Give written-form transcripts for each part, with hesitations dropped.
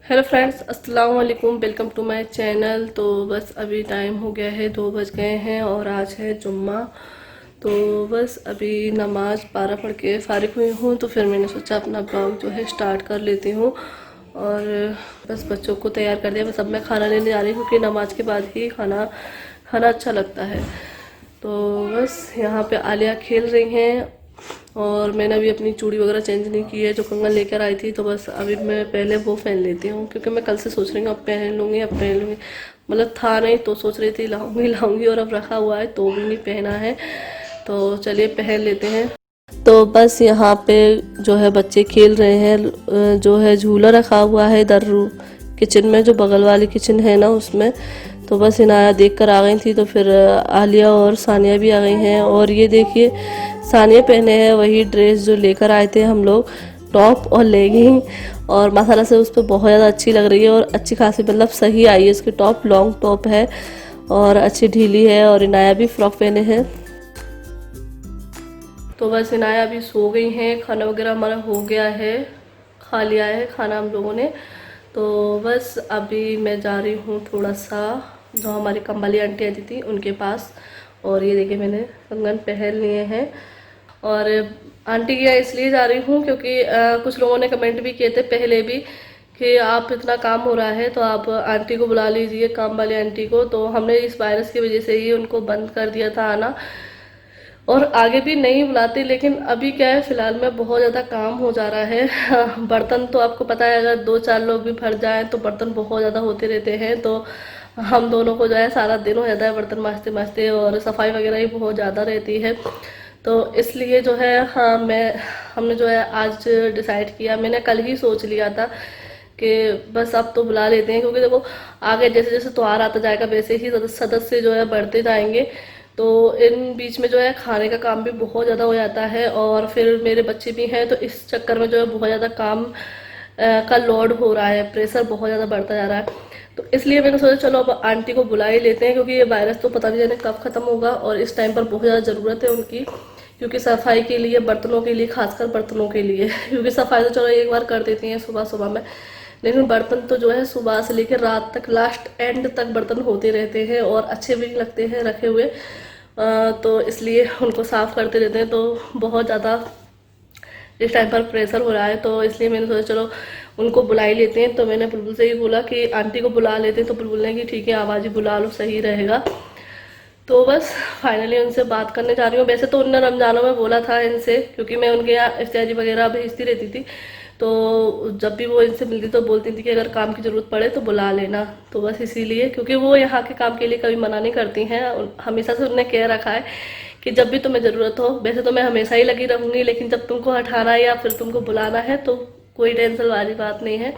Hello friends, अस्सलाम वालेकुम। Welcome to my channel. तो बस अभी टाइम हो गया है, 2 बज गए हैं और आज है जुम्मा। तो बस अभी नमाज 12 पढ़ के फ़ारिग हुई हूँ, तो फिर मैंने सोचा अपना ब्लॉग जो है स्टार्ट कर लेती हूँ। और बस बच्चों को तैयार कर दिया। बस अब मैं खाना लेने जा रही हूँ क्योंकि नमाज के बाद ही खाना खाना अच्छा लगता है। तो बस यहाँ पे आलिया खेल रही हैं और मैंने अभी अपनी चूड़ी वगैरह चेंज नहीं की है, जो कंगन लेकर आई थी। तो बस अभी मैं पहले वो पहन लेती हूँ क्योंकि मैं कल से सोच रही हूँ अब पहन लूँगी, अब पहन लूँगी। मतलब था नहीं तो सोच रही थी लाऊंगी लाऊंगी, और अब रखा हुआ है तो भी नहीं पहना है। तो चलिए पहन लेते हैं। तो बस यहाँ पे जो है बच्चे खेल रहे हैं, जो है झूला रखा हुआ है इधर किचन में, जो बगल वाली किचन है ना उसमें। तो बस इनाया देख कर आ गई थी, तो फिर आलिया और सानिया भी आ गई हैं। और ये देखिए सानिया पहने हैं वही ड्रेस जो लेकर आए थे हम लोग, टॉप और लेगिंग। और माशाल्लाह से उस पर बहुत ज़्यादा अच्छी लग रही है और अच्छी खासी मतलब सही आई है। उसकी टॉप लॉन्ग टॉप है और अच्छी ढीली है। और इनाया भी फ्रॉक पहने हैं। तो बस इनाया अभी सो गई हैं। खाना वगैरह हमारा हो गया है, खा लिया है खाना हम लोगों ने। तो बस अभी मैं जा रही हूँ थोड़ा सा जो हमारी कम्बाली आंटी आती थी उनके पास। और ये देखिए मैंने कंगन पहन लिए हैं। और आंटी के यहाँ इसलिए जा रही हूँ क्योंकि कुछ लोगों ने कमेंट भी किए थे पहले भी कि आप इतना काम हो रहा है तो आप आंटी को बुला लीजिए, काम वाली आंटी को। तो हमने इस वायरस की वजह से ही उनको बंद कर दिया था आना, और आगे भी नहीं बुलाती। लेकिन अभी क्या है, फिलहाल में बहुत ज़्यादा काम हो जा रहा है। बर्तन तो आपको पता है, अगर 2-4 लोग भी भर जाएं तो बर्तन बहुत ज़्यादा होते रहते हैं। तो हम दोनों को जो है सारा दिन हो जाता है बर्तन मांजते मांजते, और सफाई वगैरह ही बहुत ज़्यादा रहती है। तो इसलिए जो है हमने जो है आज डिसाइड किया, मैंने कल ही सोच लिया था कि बस अब तो बुला लेते हैं। क्योंकि देखो आगे जैसे जैसे त्योहार आता जाएगा वैसे ही सदस्य जो है बढ़ते जाएंगे। तो इन बीच में जो है खाने का काम भी बहुत ज़्यादा हो जाता है, और फिर मेरे बच्चे भी हैं तो इस चक्कर में जो है बहुत ज़्यादा काम का लोड हो रहा है, प्रेशर बहुत ज़्यादा बढ़ता जा रहा है। तो इसलिए मैंने सोचा चलो अब आंटी को बुला ही लेते हैं, क्योंकि ये वायरस तो पता नहीं जाने कब ख़त्म होगा, और इस टाइम पर बहुत ज़्यादा ज़रूरत है उनकी। क्योंकि सफाई के लिए, बर्तनों के लिए, खासकर बर्तनों के लिए क्योंकि सफाई तो चलो एक बार कर देती हैं सुबह सुबह में, लेकिन बर्तन तो जो है सुबह से लेकर रात तक, लास्ट एंड तक बर्तन होते रहते हैं और अच्छे भी लगते हैं रखे हुए। तो इसलिए उनको साफ़ करते रहते हैं। तो बहुत ज़्यादा इस टाइम पर प्रेशर हो रहा है, तो इसलिए मैंने सोचा चलो उनको बुला ही लेते हैं। तो मैंने बुलबुल से ही बोला कि आंटी को बुला लेते हैं, तो बुलबुल ने कि ठीक है आवाज़ ही बुला लो, सही रहेगा। तो बस फाइनली उनसे बात करने जा रही हूँ। वैसे तो उनने रमज़ानों में बोला था इनसे, क्योंकि मैं उनके यहाँ इफ्तारी वगैरह भेजती रहती थी। तो जब भी वो इनसे मिलती तो बोलती थी कि अगर काम की ज़रूरत पड़े तो बुला लेना। तो बस इसीलिए, क्योंकि वो यहाँ के काम के लिए कभी मना नहीं करती हैं, हमेशा से उन्होंने कह रखा है कि जब भी तुम्हें ज़रूरत हो। वैसे तो मैं हमेशा ही लगी रहूँगी, लेकिन जब तुमको हटाना है या फिर तुमको बुलाना है तो कोई टेंशन वाली बात नहीं है।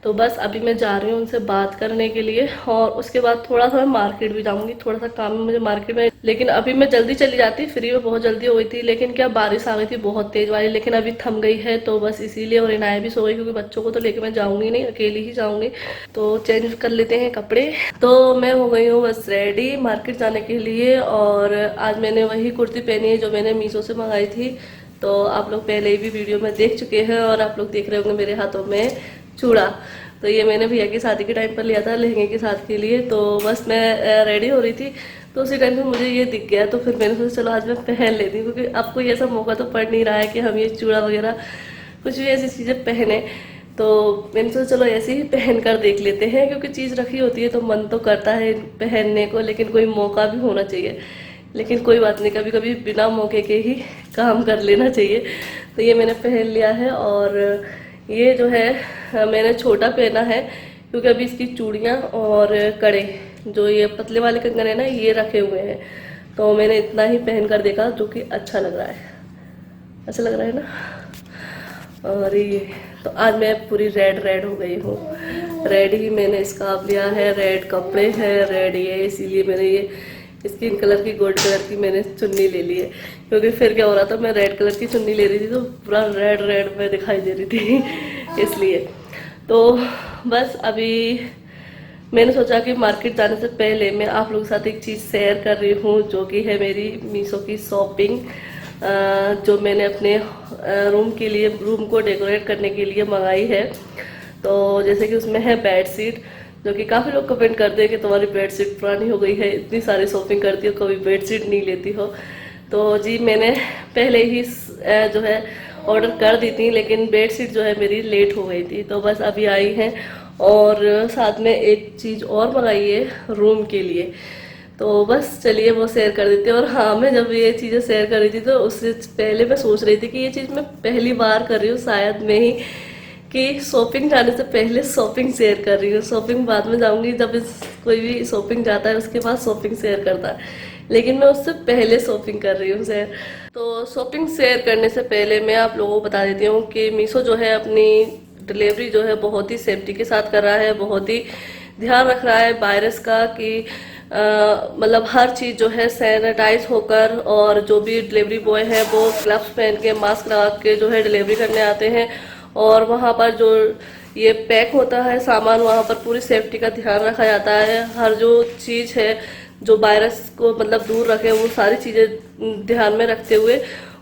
तो बस अभी मैं जा रही हूँ उनसे बात करने के लिए, और उसके बाद थोड़ा सा मैं मार्केट भी जाऊँगी, थोड़ा सा काम है मुझे मार्केट में। लेकिन अभी मैं जल्दी चली जाती, फ्री में बहुत जल्दी हो गई थी, लेकिन क्या बारिश आ गई थी बहुत तेज़ वाली, लेकिन अभी थम गई है। तो बस इसीलिए, और इनाया भी सो गई, क्योंकि बच्चों को तो लेकर मैं जाऊँगी नहीं, अकेली ही जाऊँगी। तो चेंज कर लेते हैं कपड़े। तो मैं हो गई हूँ बस रेडी मार्केट जाने के लिए। और आज मैंने वही कुर्ती पहनी है जो मैंने मीशो से मंगाई थी। तो आप लोग पहले ही भी वीडियो में देख चुके हैं, और आप लोग देख रहे होंगे मेरे हाथों में चूड़ा। तो ये मैंने भैया की शादी के टाइम पर लिया था लहंगे की शादी के लिए। तो बस मैं रेडी हो रही थी, तो उसी टाइम पे मुझे ये दिख गया। तो फिर मैंने सोचा चलो आज मैं पहन लेती हूँ, क्योंकि अब कोई ऐसा मौका तो पड़ नहीं रहा है कि हम ये चूड़ा वगैरह कुछ भी ऐसी चीज़ें पहने। तो मैंने सोचा चलो ऐसे ही पहन कर देख लेते हैं, क्योंकि चीज़ रखी होती है तो मन तो करता है पहनने को, लेकिन कोई मौका भी होना चाहिए। लेकिन कोई बात नहीं, कभी कभी बिना मौके के ही काम कर लेना चाहिए। तो ये मैंने पहन लिया है। और ये जो है मैंने छोटा पहना है, क्योंकि अभी इसकी चूड़ियाँ और कड़े, जो ये पतले वाले कंगन है ना, ये रखे हुए हैं। तो मैंने इतना ही पहन कर देखा, जो कि अच्छा लग रहा है, अच्छा लग रहा है ना। और ये तो आज मैं पूरी रेड रेड हो गई हूँ। रेड ही मैंने स्कार्फ लिया है, रेड कपड़े हैं, रेड ये, इसीलिए मैंने ये स्किन कलर की गोल्ड कलर की मैंने चुन्नी ले ली है। क्योंकि फिर क्या हो रहा था, मैं रेड कलर की चुन्नी ले रही थी तो पूरा रेड रेड में दिखाई दे रही थी इसलिए। तो बस अभी मैंने सोचा कि मार्केट जाने से पहले मैं आप लोगों के साथ एक चीज़ शेयर कर रही हूँ, जो कि है मेरी मीशो की शॉपिंग, जो मैंने अपने रूम के लिए, रूम को डेकोरेट करने के लिए मंगाई है। तो जैसे कि उसमें है बेड शीट, जो कि काफ़ी लोग कमेंट करते हैं कि तुम्हारी बेड शीट पुरानी हो गई है, इतनी सारी शॉपिंग करती हो, कभी बेड शीट नहीं लेती हो। तो जी मैंने पहले ही जो है ऑर्डर कर दी थी, लेकिन बेड शीट जो है मेरी लेट हो गई थी, तो बस अभी आई हैं। और साथ में एक चीज़ और मंगाई है रूम के लिए, तो बस चलिए वो शेयर कर देते हैं। और हाँ, मैं जब ये चीज़ें शेयर कर रही थी तो उससे पहले मैं सोच रही थी कि ये चीज़ मैं पहली बार कर रही हूँ शायद मैं ही, कि शॉपिंग जाने से पहले शॉपिंग शेयर कर रही हूँ। शॉपिंग बाद में जाऊंगी, जब कोई भी शॉपिंग जाता है उसके बाद शॉपिंग शेयर करता है, लेकिन मैं उससे पहले शॉपिंग कर रही हूँ शेयर। तो शॉपिंग शेयर करने से पहले मैं आप लोगों को बता देती हूँ कि मीशो जो है अपनी डिलीवरी जो है बहुत ही सेफ्टी के साथ कर रहा है, बहुत ही ध्यान रख रहा है वायरस का, कि मतलब हर चीज़ जो है सैनिटाइज होकर, और जो भी डिलीवरी बॉय है वो ग्लव्स पहन के मास्क लगा के जो है डिलीवरी करने आते हैं। और वहाँ पर जो ये पैक होता है सामान, वहाँ पर पूरी सेफ्टी का ध्यान रखा जाता है। हर जो चीज़ है जो वायरस को मतलब दूर रखे, वो सारी चीज़ें ध्यान में रखते हुए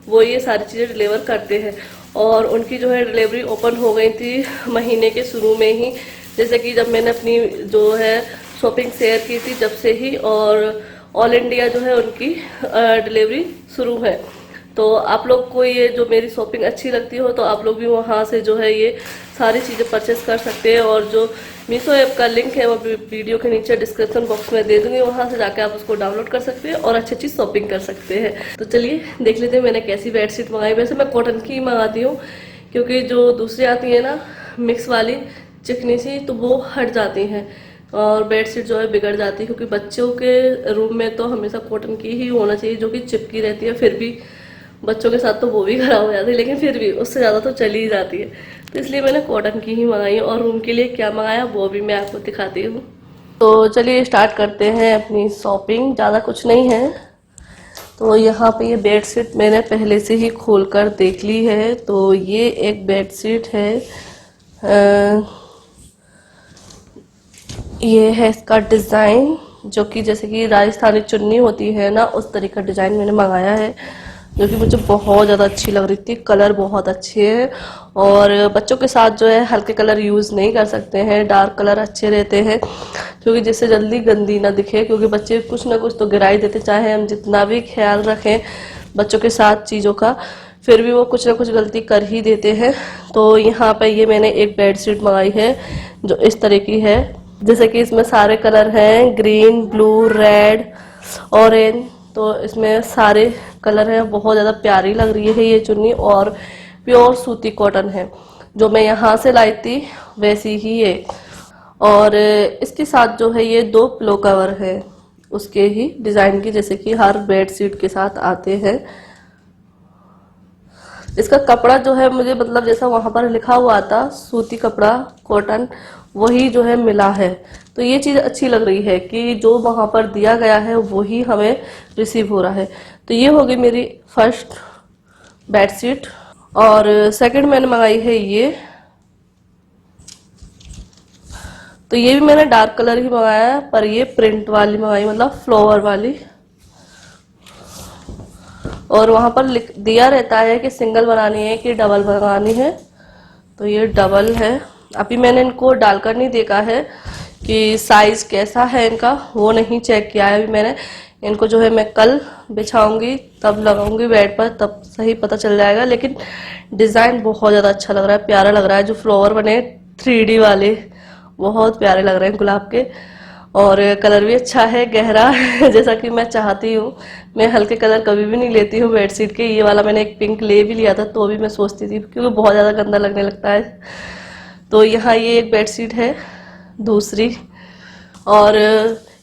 वो ये सारी चीज़ें डिलीवर करते हैं। और उनकी जो है डिलीवरी ओपन हो गई थी महीने के शुरू में ही, जैसे कि जब मैंने अपनी जो है शॉपिंग शेयर की थी जब से ही, और ऑल इंडिया जो है उनकी डिलीवरी शुरू है। तो आप लोग को ये जो मेरी शॉपिंग अच्छी लगती हो तो आप लोग भी वहाँ से जो है ये सारी चीज़ें परचेस कर सकते हैं। और जो मीशो ऐप का लिंक है वो वीडियो के नीचे डिस्क्रिप्शन बॉक्स में दे दूंगी, वहाँ से जाकर आप उसको डाउनलोड कर सकते हैं और अच्छी शॉपिंग कर सकते हैं। तो चलिए देख लेते हैं मैंने कैसी बेडशीट मंगाई। वैसे मैं कॉटन की ही मंगाती हूँ, क्योंकि जो दूसरी आती है ना मिक्स वाली चिकनी सी, तो वो हट जाती हैं और बेडशीट जो है बिगड़ जाती है। क्योंकि बच्चों के रूम में तो हमेशा कॉटन की ही होना चाहिए, जो कि चिपकी रहती है। फिर भी बच्चों के साथ तो वो भी खराब हो जाती है, लेकिन फिर भी उससे ज़्यादा तो चली ही जाती है। तो इसलिए मैंने कॉटन की ही मंगाई। और रूम के लिए क्या मंगाया वो भी मैं आपको दिखाती हूँ। तो चलिए स्टार्ट करते हैं अपनी शॉपिंग। ज़्यादा कुछ नहीं है। तो यहाँ पे ये बेडशीट मैंने पहले से ही खोलकर देख ली है। तो ये एक बेडशीट है, ये है इसका डिज़ाइन, जो कि जैसे कि राजस्थानी चुन्नी होती है ना, उस तरीके का डिज़ाइन मैंने मंगाया है, जो कि मुझे बहुत ज़्यादा अच्छी लग रही थी। कलर बहुत अच्छे हैं, और बच्चों के साथ जो है हल्के कलर यूज़ नहीं कर सकते हैं, डार्क कलर अच्छे रहते हैं, क्योंकि जिससे जल्दी गंदी ना दिखे। क्योंकि बच्चे कुछ ना कुछ तो गिरा ही देते, चाहे हम जितना भी ख्याल रखें बच्चों के साथ चीज़ों का, फिर भी वो कुछ ना कुछ गलती कर ही देते हैं। तो यहाँ पे ये मैंने एक बेडशीट मंगाई है जो इस तरह की है, जैसे कि इसमें सारे कलर हैं, ग्रीन, ब्लू, रेड, ऑरेंज। तो इसमें सारे कलर हैं। बहुत ज़्यादा प्यारी लग रही है ये चुन्नी, और प्योर सूती कॉटन है। जो मैं यहाँ से लाई थी वैसी ही है। और इसके साथ जो है ये 2 पिलो कवर है उसके ही डिज़ाइन की, जैसे कि हर बेड शीट के साथ आते हैं। इसका कपड़ा जो है मुझे मतलब जैसा वहाँ पर लिखा हुआ था सूती कपड़ा कॉटन, वही जो है मिला है। तो ये चीज़ अच्छी लग रही है कि जो वहाँ पर दिया गया है वही हमें रिसीव हो रहा है। तो ये होगी मेरी फर्स्ट बेडशीट। और सेकंड मैंने मंगाई है ये, तो ये भी मैंने डार्क कलर ही मंगाया है, पर ये प्रिंट वाली मंगाई, मतलब फ्लावर वाली। और वहाँ पर दिया रहता है कि सिंगल बनानी है कि डबल बनानी है, तो ये डबल है। अभी मैंने इनको डालकर नहीं देखा है कि साइज कैसा है इनका, वो नहीं चेक किया है अभी मैंने। इनको जो है मैं कल बिछाऊंगी तब लगाऊंगी बेड पर, तब सही पता चल जाएगा। लेकिन डिज़ाइन बहुत ज़्यादा अच्छा लग रहा है, प्यारा लग रहा है। जो फ्लावर बने 3D वाले बहुत प्यारे लग रहे हैं गुलाब के, और कलर भी अच्छा है, गहरा जैसा कि मैं चाहती हूँ। मैं हल्के कलर कभी भी नहीं लेती हूँ बेडशीट के। ये वाला मैंने एक पिंक ले भी लिया था, तो भी मैं सोचती थी क्योंकि बहुत ज़्यादा गंदा लगने लगता है। तो यहाँ ये एक बेडशीट है दूसरी, और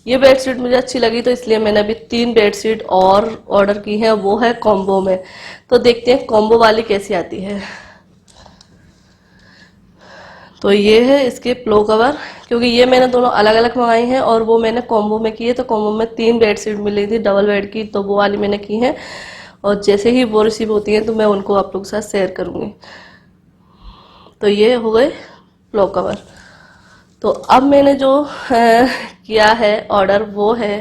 ये बेडशीट मुझे अच्छी लगी, तो इसलिए मैंने अभी 3 बेडशीट और ऑर्डर की है, वो है कॉम्बो में। तो देखते हैं कॉम्बो वाली कैसी आती है। तो ये है इसके पिलो कवर, क्योंकि ये मैंने दोनों अलग अलग मंगाई हैं और वो मैंने कॉम्बो में की है। तो कॉम्बो में 3 बेडशीट मिली थी डबल बेड की, तो वो वाली मैंने की है। और जैसे ही वो रिसीव होती हैं तो मैं उनको आप लोगों के साथ शेयर करूँगी। तो ये हो गए पिलो कवर। तो अब मैंने जो किया है ऑर्डर, वो है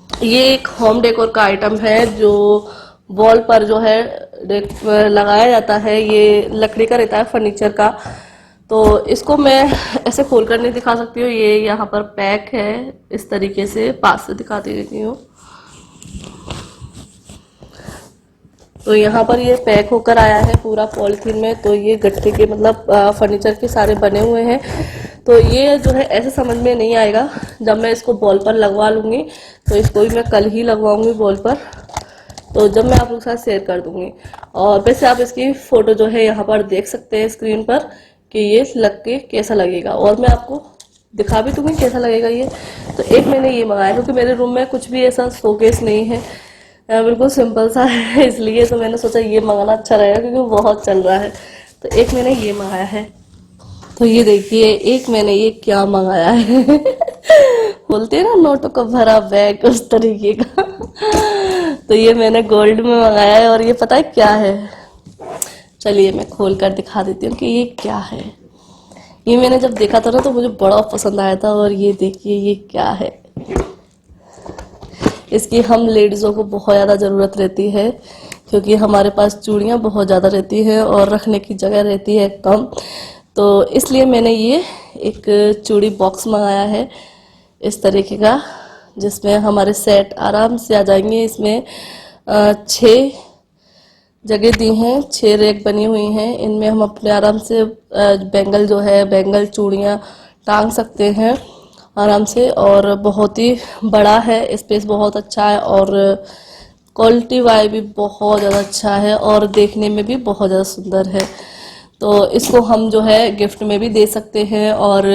ये एक होम डेकोर का आइटम है, जो वॉल पर जो है लगाया जाता है। ये लकड़ी का रहता है, फर्नीचर का। तो इसको मैं ऐसे खोल कर नहीं दिखा सकती हूँ, ये यहाँ पर पैक है इस तरीके से, पास से दिखाती रहती हूँ। तो यहाँ पर ये पैक होकर आया है पूरा पॉलिथीन में। तो ये गट्टे के मतलब फर्नीचर के सारे बने हुए हैं। तो ये जो है ऐसे समझ में नहीं आएगा, जब मैं इसको बॉल पर लगवा लूँगी, तो इसको भी मैं कल ही लगवाऊंगी बॉल पर, तो जब मैं आप लोग के साथ शेयर कर दूंगी। और वैसे आप इसकी फ़ोटो जो है यहाँ पर देख सकते हैं स्क्रीन पर कि ये लग के कैसा लगेगा, और मैं आपको दिखा भी दूंगी कैसा लगेगा ये। तो एक मैंने ये मंगाया क्योंकि मेरे रूम में कुछ भी ऐसा शोकेस नहीं है, बिल्कुल सिंपल सा है, इसलिए तो मैंने सोचा ये मंगाना अच्छा रहेगा क्योंकि वो बहुत चल रहा है। तो एक मैंने ये मंगाया है। तो ये देखिए एक मैंने ये क्या मंगाया है बोलते हैं ना नोटों का भरा बैग, उस तरीके का तो ये मैंने गोल्ड में मंगाया है। और ये पता है क्या है, चलिए मैं खोल कर दिखा देती हूँ कि ये क्या है। ये मैंने जब देखा था ना तो मुझे बड़ा पसंद आया था। और ये देखिए ये क्या है। इसकी हम लेडीज़ों को बहुत ज़्यादा ज़रूरत रहती है क्योंकि हमारे पास चूड़ियाँ बहुत ज़्यादा रहती हैं और रखने की जगह रहती है कम। तो इसलिए मैंने ये एक चूड़ी बॉक्स मंगाया है इस तरीके का, जिसमें हमारे सेट आराम से आ जाएंगे। इसमें 6 जगह दी हैं, 6 रैक बनी हुई हैं। इनमें हम अपने आराम से बैंगल जो है, बैंगल चूड़ियाँ टांग सकते हैं आराम से। और बहुत ही बड़ा है, स्पेस बहुत अच्छा है और क्वालिटी वाइज भी बहुत ज़्यादा अच्छा है और देखने में भी बहुत ज़्यादा सुंदर है। तो इसको हम जो है गिफ्ट में भी दे सकते हैं और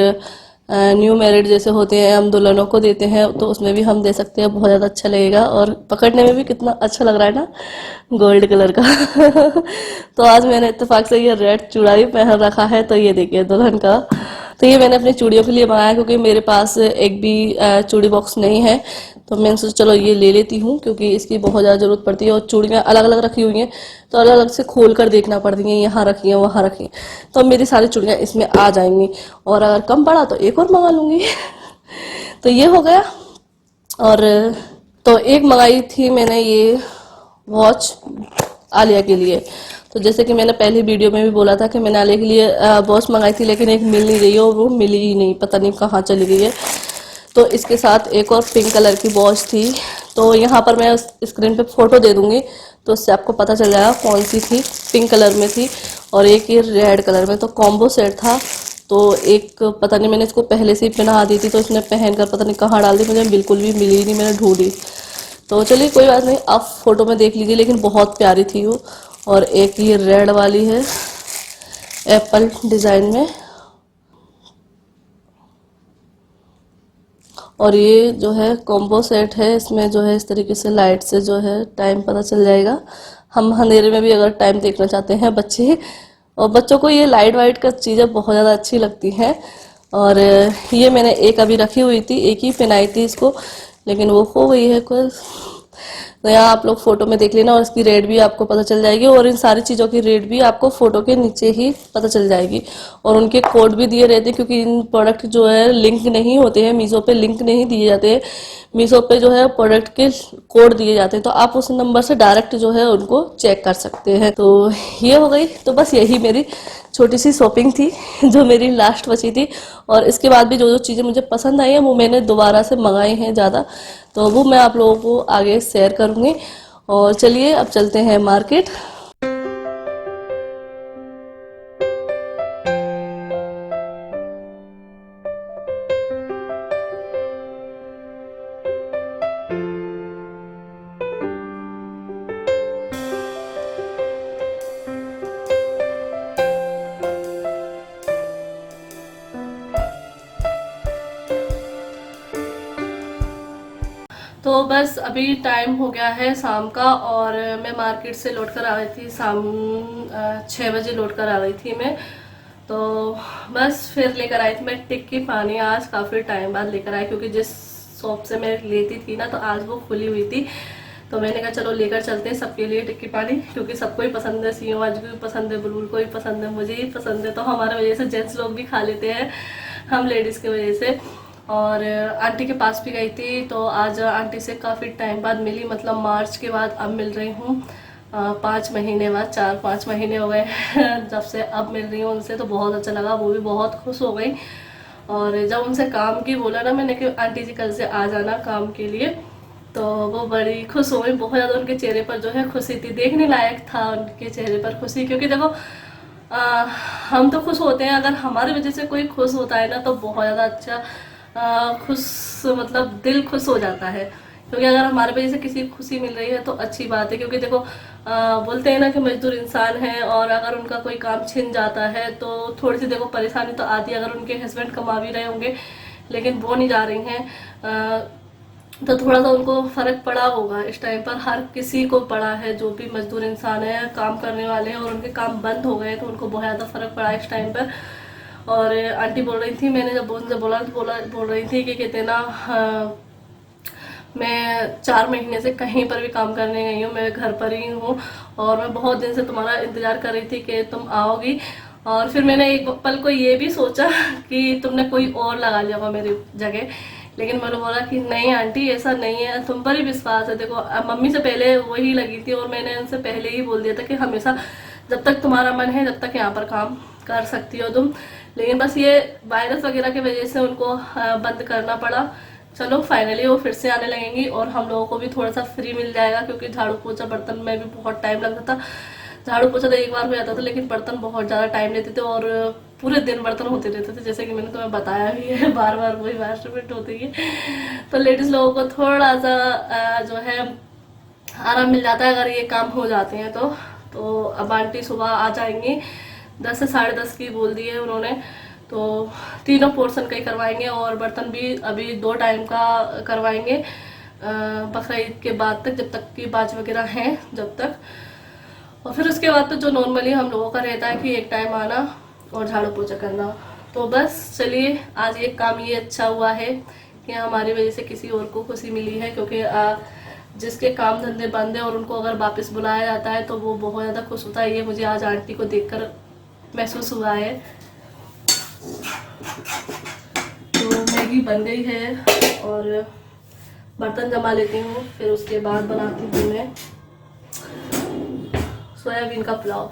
न्यू मैरिड जैसे होते हैं हम दुल्हनों को देते हैं तो उसमें भी हम दे सकते हैं, बहुत ज़्यादा अच्छा लगेगा। और पकड़ने में भी कितना अच्छा लग रहा है ना, गोल्ड कलर का तो आज मैंने इत्तेफाक से ये रेड चूड़ा भी पहन रखा है। तो ये देखिए दुल्हन का। तो ये मैंने अपनी चूड़ियों के लिए मंगाया क्योंकि मेरे पास एक भी चूड़ी बॉक्स नहीं है। तो मैंने सोचा चलो ये ले लेती हूँ क्योंकि इसकी बहुत ज़्यादा ज़रूरत पड़ती है। और चूड़ियाँ अलग अलग रखी हुई हैं तो अलग अलग से खोल कर देखना पड़ती हैं, यहाँ रखी हैं वहाँ रखी हैं। तो मेरी सारी चूड़ियाँ इसमें आ जाएंगी और अगर कम पड़ा तो एक और मंगा लूँगी तो ये हो गया। और तो एक मंगाई थी मैंने ये वॉच आलिया के लिए। तो जैसे कि मैंने पहले वीडियो में भी बोला था कि मैंने आलिया के लिए वॉच मंगाई थी, लेकिन एक मिल नहीं रही है और वो मिली ही नहीं, पता नहीं कहाँ चली गई है। तो इसके साथ एक और पिंक कलर की वॉच थी। तो यहाँ पर मैं उस स्क्रीन पे फोटो दे दूंगी तो उससे आपको पता चल जाएगा कौन सी थी। पिंक कलर में थी और एक ये रेड कलर में। तो कॉम्बो सेट था। तो एक पता नहीं मैंने इसको पहले से ही पहना दी थी तो इसने पहन कर पता नहीं कहाँ डाल दी, मुझे बिल्कुल भी मिली नहीं, मैंने ढूंढी। तो चलिए कोई बात नहीं, आप फोटो में देख लीजिए, लेकिन बहुत प्यारी थी वो। और एक ये रेड वाली है एप्पल डिज़ाइन में। और ये जो है कॉम्बो सेट है, इसमें जो है इस तरीके से लाइट से जो है टाइम पता चल जाएगा। हम अंधेरे में भी अगर टाइम देखना चाहते हैं बच्चे, और बच्चों को ये लाइट वाइट का चीज़ें बहुत ज़्यादा अच्छी लगती हैं। और ये मैंने एक अभी रखी हुई थी, एक ही पहनाई थी इसको, लेकिन वो खो गई है कुछ। तो यहाँ आप लोग फोटो में देख लेना और इसकी रेट भी आपको पता चल जाएगी। और इन सारी चीज़ों की रेट भी आपको फोटो के नीचे ही पता चल जाएगी। और उनके कोड भी दिए रहते हैं क्योंकि इन प्रोडक्ट जो है लिंक नहीं होते हैं, मीशो पे लिंक नहीं दिए जाते हैं। मीशो पे जो है प्रोडक्ट के कोड दिए जाते हैं, तो आप उस नंबर से डायरेक्ट जो है उनको चेक कर सकते हैं। तो ये हो गई। तो बस यही मेरी छोटी सी शॉपिंग थी जो मेरी लास्ट बची थी। और इसके बाद भी जो जो चीज़ें मुझे पसंद आई हैं वो मैंने दोबारा से मंगाई हैं ज़्यादा, तो वो मैं आप लोगों को आगे शेयर करूँगी। और चलिए अब चलते हैं मार्केट। तो बस अभी टाइम हो गया है शाम का और मैं मार्केट से लौट कर आ गई थी शाम 6 बजे लौट कर आ गई थी मैं। तो बस फिर लेकर आई थी मैं टिक्की पानी, आज काफ़ी टाइम बाद लेकर आई क्योंकि जिस शॉप से मैं लेती थी ना तो आज वो खुली हुई थी। तो मैंने कहा चलो लेकर चलते हैं सबके लिए टिक्की पानी, क्योंकि सबको ही पसंद है, सीओ आज को भी पसंद है, बुलबुल को भी पसंद है, मुझे ही पसंद है। तो हमारे वजह से जेंट्स लोग भी खा लेते हैं, हम लेडीज़ की वजह से। और आंटी के पास भी गई थी तो आज आंटी से काफ़ी टाइम बाद मिली, मतलब मार्च के बाद अब मिल रही हूँ। 5 महीने बाद, 4-5 महीने हो गए जब से अब मिल रही हूँ उनसे, तो बहुत अच्छा लगा। वो भी बहुत खुश हो गई। और जब उनसे काम की बोला ना मैंने कि आंटी जी कल से आ जाना काम के लिए, तो वो बड़ी खुश हो गई। बहुत ज़्यादा उनके चेहरे पर जो है खुशी थी, देखने लायक था उनके चेहरे पर खुशी। क्योंकि देखो हम तो खुश होते हैं, अगर हमारी वजह से कोई खुश होता है ना तो बहुत ज़्यादा अच्छा खुश, मतलब दिल खुश हो जाता है। क्योंकि अगर हमारे वजह से किसी को खुशी मिल रही है तो अच्छी बात है। क्योंकि देखो बोलते हैं ना कि मजदूर इंसान है, और अगर उनका कोई काम छिन जाता है तो थोड़ी सी देखो परेशानी तो आती है। अगर उनके हस्बैंड कमा भी रहे होंगे लेकिन वो नहीं जा रही हैं, तो थोड़ा सा उनको फ़र्क पड़ा होगा इस टाइम पर। हर किसी को पड़ा है, जो भी मजदूर इंसान है, काम करने वाले हैं, और उनके काम बंद हो गए तो उनको बहुत ज़्यादा फ़र्क पड़ा इस टाइम पर। और आंटी बोल रही थी, मैंने जब उनसे बोला तो बोल रही थी कि कहते ना मैं 4 महीने से कहीं पर भी काम करने गई हूँ, मैं घर पर ही हूँ, और मैं बहुत दिन से तुम्हारा इंतज़ार कर रही थी कि तुम आओगी। और फिर मैंने एक पल को ये भी सोचा कि तुमने कोई और लगा लिया होगा मेरी जगह, लेकिन मैंने बोला कि नहीं आंटी ऐसा नहीं है, तुम पर ही विश्वास है। देखो मम्मी से पहले वही लगी थी, और मैंने उनसे पहले ही बोल दिया था कि हमेशा जब तक तुम्हारा मन है जब तक यहाँ पर काम कर सकती हो तुम। लेकिन बस ये वायरस वगैरह की वजह से उनको बंद करना पड़ा। चलो फाइनली वो फिर से आने लगेंगी, और हम लोगों को भी थोड़ा सा फ्री मिल जाएगा। क्योंकि झाड़ू पोछा बर्तन में भी बहुत टाइम लगता था। झाड़ू पोछा तो एक बार हो जाता था, लेकिन बर्तन बहुत ज़्यादा टाइम लेते थे, और पूरे दिन बर्तन होते रहते थे, जैसे कि मैंने तुम्हें बताया भी है, बार बार वही बात रिपीट होती है। तो लेडीज़ लोगों को थोड़ा सा जो है आराम मिल जाता है अगर ये काम हो जाते हैं तो अब आंटी सुबह आ जाएंगी, 10 से 10:30 की बोल दी है उन्होंने। तो तीनों पोर्शन का ही करवाएंगे, और बर्तन भी अभी 2 टाइम का करवाएंगे बकरा ईद के बाद तक, जब तक की बाज वगैरह हैं जब तक। और फिर उसके बाद तो जो नॉर्मली हम लोगों का रहता है कि एक टाइम आना और झाड़ू पोछा करना। तो बस चलिए, आज एक काम ये अच्छा हुआ है कि हमारी वजह से किसी और को खुशी मिली है। क्योंकि जिसके काम धंधे बंद है और उनको अगर वापस बुलाया जाता है तो वो बहुत ज़्यादा खुश होता है। ये मुझे आज आंटी को देखकर महसूस हुआ है। तो मैगी बन गई है, और बर्तन जमा लेती हूँ, फिर उसके बाद बनाती हूँ मैं सोयाबीन का पुलाव।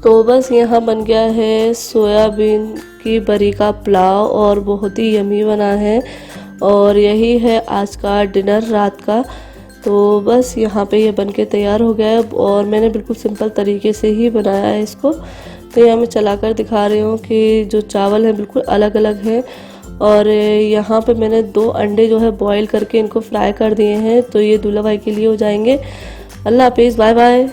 तो बस यहाँ बन गया है सोयाबीन की बरी का पुलाव, और बहुत ही यमी बना है। और यही है आज का डिनर रात का। तो बस यहाँ पे ये बन के तैयार हो गया है, और मैंने बिल्कुल सिंपल तरीके से ही बनाया है इसको। तो यहाँ मैं चलाकर दिखा रही हूँ कि जो चावल है बिल्कुल अलग अलग है। और यहाँ पे मैंने 2 अंडे जो है बॉईल करके इनको फ्राई कर दिए हैं। तो ये दूल्हा भाई के लिए हो जाएंगे। अल्लाह हाफिज़, बाय बाय।